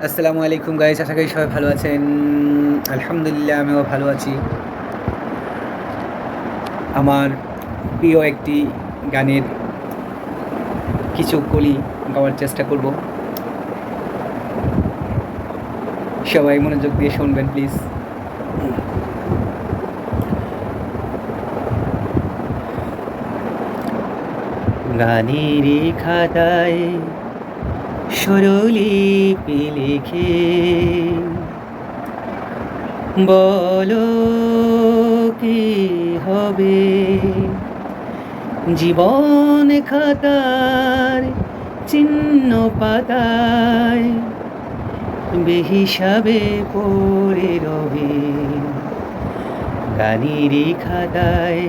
আসসালামু আলাইকুম গাইস, আশা করি সবাই ভালো আছেন। আলহামদুলিল্লাহ আমিও ভালো আছি। আমার প্রিয় একটি গানের কিছু কলি গাওয়ার চেষ্টা করব। সবাই মনোযোগ দিয়ে শুনবেন প্লিজ। গানের খাতায় স্বরলিপি লিখে বলো কি হবে জীবন খাতার চিহ্ন পাতায় বেহিসাবে পড়ে রবে গানের খাতায়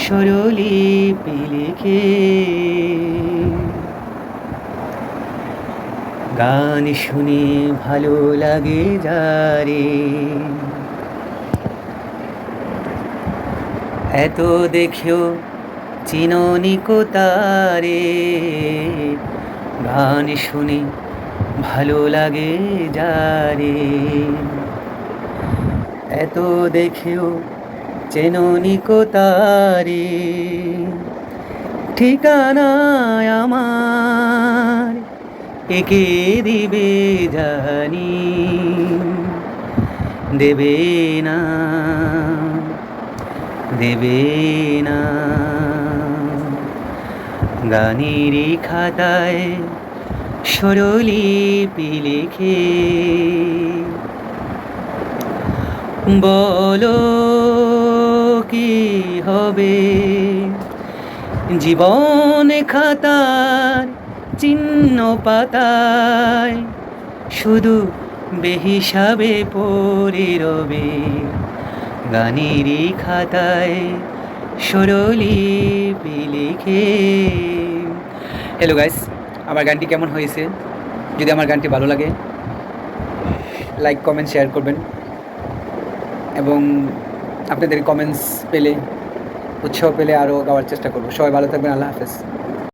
স্বরলিপি লিখে গান শুনে ভালো লাগে যারে এত দেখেও চিননি কোতারে গান শুনে ভালো লাগে যারে এত দেখেও চেননি কোতারে ঠিকানায় আমার একে দিবে জানি দেবে না দেবে না গানের খাতায় স্বরলিপি লিখে বলো কি হবে জীবন খাতার চিহ্ন পাতায় শুধু বেহিসাবে পড়ে রবে গানের খাতায় স্বরলিপি লিখে। হ্যালো গাইস, আমার গানটি কেমন হয়েছে? যদি আমার গানটি ভালো লাগে লাইক কমেন্ট শেয়ার করবেন এবং আপনাদের কমেন্টস পেলে উৎসাহ পেলে আরও গাওয়ার চেষ্টা করব। সবাই ভালো থাকবেন। আল্লাহ হাফেজ।